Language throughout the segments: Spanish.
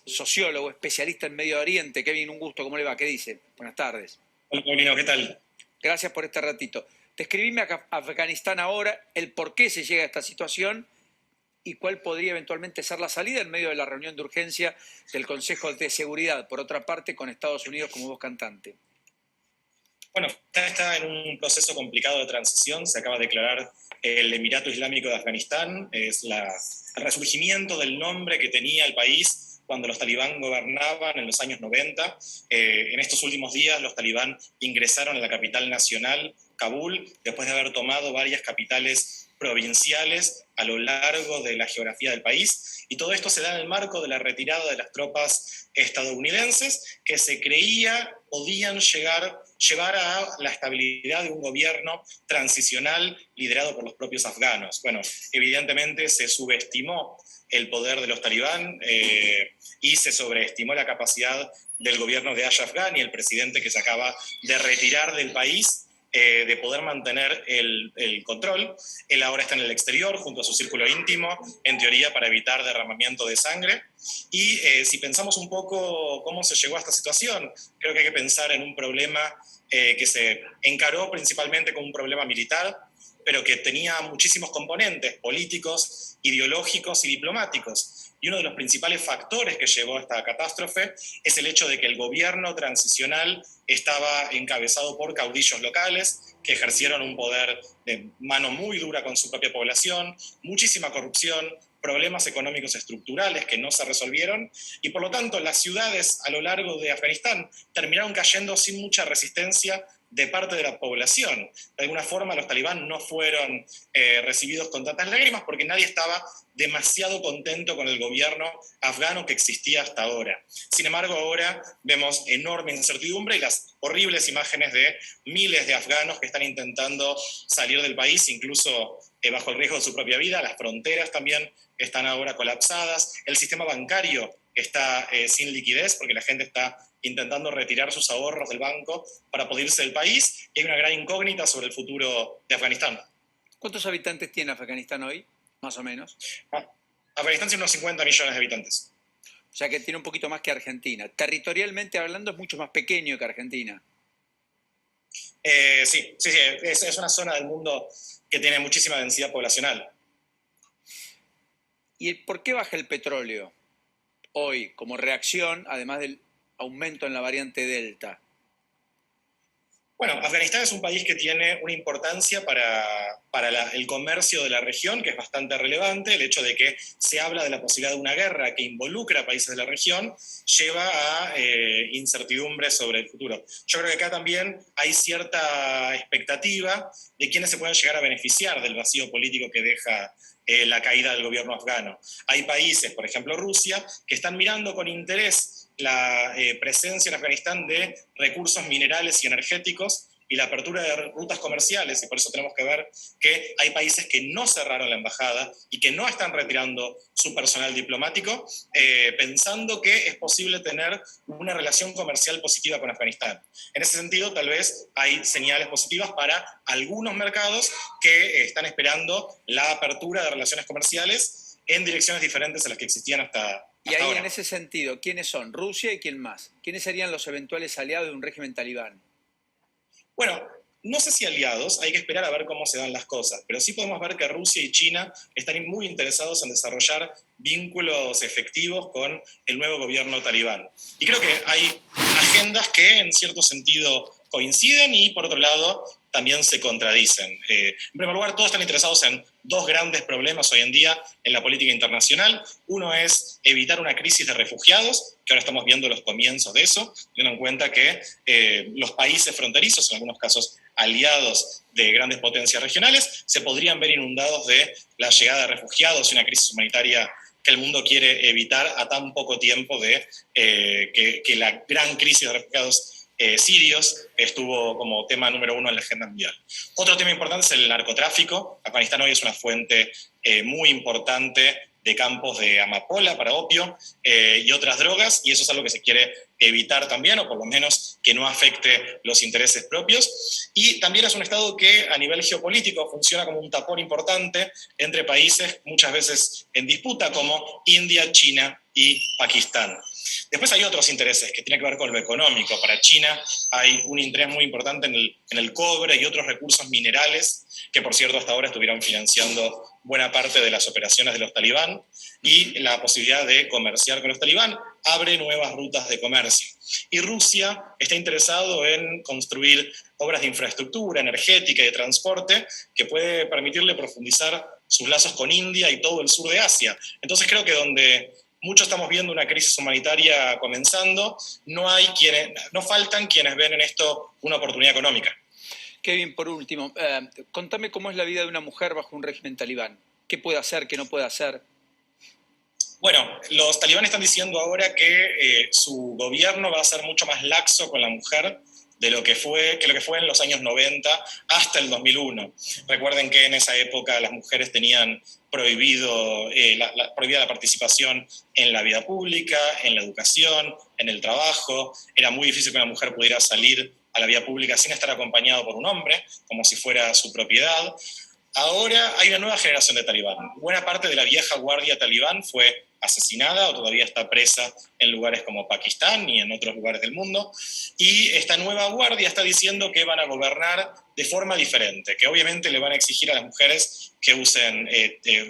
sociólogo, especialista en Medio Oriente. Kevin, un gusto, ¿cómo le va? ¿Qué dice? Buenas tardes. Hola, Paulino, ¿qué tal? Gracias por este ratito. Describime a Afganistán ahora, el por qué se llega a esta situación y cuál podría eventualmente ser la salida en medio de la reunión de urgencia del Consejo de Seguridad, por otra parte, con Estados Unidos como voz cantante. Bueno, está en un proceso complicado de transición. Se acaba de declarar el Emirato Islámico de Afganistán. Es el resurgimiento del nombre que tenía el país cuando los talibán gobernaban en los años 90. En estos últimos días los talibán ingresaron a la capital nacional, Kabul, después de haber tomado varias capitales provinciales a lo largo de la geografía del país. Y todo esto se da en el marco de la retirada de las tropas estadounidenses que se creía podían llevar a la estabilidad de un gobierno transicional liderado por los propios afganos. Bueno, evidentemente se subestimó el poder de los talibán y se sobreestimó la capacidad del gobierno de Ashraf Ghani, el presidente que se acaba de retirar del país, de poder mantener el control. Él ahora está en el exterior, junto a su círculo íntimo, en teoría para evitar derramamiento de sangre. Y si pensamos un poco cómo se llegó a esta situación, creo que hay que pensar en un problema que se encaró principalmente como un problema militar, pero que tenía muchísimos componentes políticos, ideológicos y diplomáticos. Y uno de los principales factores que llevó a esta catástrofe es el hecho de que el gobierno transicional estaba encabezado por caudillos locales que ejercieron un poder de mano muy dura con su propia población, muchísima corrupción, problemas económicos estructurales que no se resolvieron, y por lo tanto las ciudades a lo largo de Afganistán terminaron cayendo sin mucha resistencia de parte de la población. De alguna forma los talibán no fueron recibidos con tantas lágrimas porque nadie estaba demasiado contento con el gobierno afgano que existía hasta ahora. Sin embargo, ahora vemos enorme incertidumbre y las horribles imágenes de miles de afganos que están intentando salir del país, incluso bajo el riesgo de su propia vida. Las fronteras también están ahora colapsadas. El sistema bancario está sin liquidez porque la gente está intentando retirar sus ahorros del banco para poder irse del país, y hay una gran incógnita sobre el futuro de Afganistán. ¿Cuántos habitantes tiene Afganistán hoy, más o menos? Afganistán tiene unos 50 millones de habitantes. O sea que tiene un poquito más que Argentina. Territorialmente hablando es mucho más pequeño que Argentina. Sí, es una zona del mundo que tiene muchísima densidad poblacional. ¿Y por qué baja el petróleo hoy como reacción, además del aumento en la variante Delta? Bueno, Afganistán es un país que tiene una importancia para el comercio de la región, que es bastante relevante. El hecho de que se habla de la posibilidad de una guerra que involucra a países de la región lleva a incertidumbre sobre el futuro. Yo creo que acá también hay cierta expectativa de quiénes se pueden llegar a beneficiar del vacío político que deja la caída del gobierno afgano. Hay países, por ejemplo Rusia, que están mirando con interés la presencia en Afganistán de recursos minerales y energéticos y la apertura de rutas comerciales, y por eso tenemos que ver que hay países que no cerraron la embajada y que no están retirando su personal diplomático, pensando que es posible tener una relación comercial positiva con Afganistán. En ese sentido, tal vez hay señales positivas para algunos mercados que están esperando la apertura de relaciones comerciales en direcciones diferentes a las que existían hasta y ahí, ahora. en ese sentido, ¿quiénes son? ¿Rusia y quién más? ¿Quiénes serían los eventuales aliados de un régimen talibán? Bueno, no sé si aliados, hay que esperar a ver cómo se dan las cosas, pero sí podemos ver que Rusia y China están muy interesados en desarrollar vínculos efectivos con el nuevo gobierno talibán. Y creo que hay agendas que en cierto sentido coinciden y por otro lado también se contradicen. En primer lugar, todos están interesados en dos grandes problemas hoy en día en la política internacional. Uno es evitar una crisis de refugiados, que ahora estamos viendo los comienzos de eso, teniendo en cuenta que los países fronterizos, en algunos casos aliados de grandes potencias regionales, se podrían ver inundados de la llegada de refugiados y una crisis humanitaria que el mundo quiere evitar a tan poco tiempo de que la gran crisis de refugiados sirios estuvo como tema número uno en la agenda mundial. Otro tema importante es el narcotráfico. Afganistán hoy es una fuente muy importante de campos de amapola para opio y otras drogas, y eso es algo que se quiere evitar también, o por lo menos que no afecte los intereses propios. Y también es un estado que a nivel geopolítico funciona como un tapón importante entre países muchas veces en disputa como India, China y Pakistán. Después hay otros intereses que tienen que ver con lo económico. Para China hay un interés muy importante en el cobre y otros recursos minerales, que por cierto hasta ahora estuvieron financiando buena parte de las operaciones de los talibán, y la posibilidad de comerciar con los talibán abre nuevas rutas de comercio. Y Rusia está interesado en construir obras de infraestructura energética y de transporte que puede permitirle profundizar sus lazos con India y todo el sur de Asia. Entonces creo que donde muchos estamos viendo una crisis humanitaria comenzando, no faltan quienes ven en esto una oportunidad económica. Kevin, por último, contame cómo es la vida de una mujer bajo un régimen talibán. ¿Qué puede hacer, qué no puede hacer? Bueno, los talibanes están diciendo ahora que su gobierno va a ser mucho más laxo con la mujer de lo que fue en los años 90 hasta el 2001. Recuerden que en esa época las mujeres tenían prohibida la participación en la vida pública, en la educación, en el trabajo. Era muy difícil que una mujer pudiera salir a la vía pública sin estar acompañado por un hombre, como si fuera su propiedad. Ahora hay una nueva generación de talibán. Buena parte de la vieja guardia talibán fue asesinada o todavía está presa en lugares como Pakistán y en otros lugares del mundo. Y esta nueva guardia está diciendo que van a gobernar de forma diferente, que obviamente le van a exigir a las mujeres que usen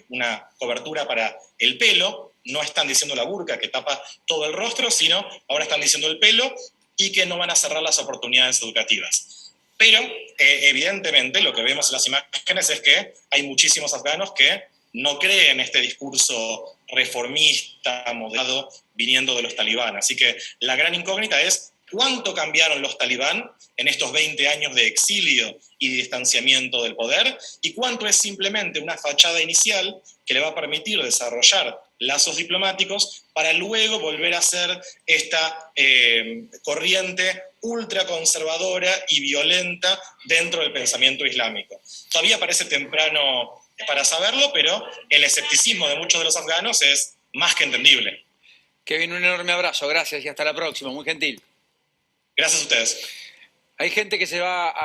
una cobertura para el pelo. No están diciendo la burka que tapa todo el rostro, sino ahora están diciendo el pelo, y que no van a cerrar las oportunidades educativas. Pero, evidentemente, lo que vemos en las imágenes es que hay muchísimos afganos que no creen este discurso reformista, moderado, viniendo de los talibán. Así que la gran incógnita es cuánto cambiaron los talibán en estos 20 años de exilio y distanciamiento del poder, y cuánto es simplemente una fachada inicial que le va a permitir desarrollar lazos diplomáticos para luego volver a ser esta corriente ultraconservadora y violenta dentro del pensamiento islámico. Todavía parece temprano para saberlo, pero el escepticismo de muchos de los afganos es más que entendible. Kevin, un enorme abrazo, gracias y hasta la próxima, muy gentil. Gracias a ustedes. Hay gente que se va a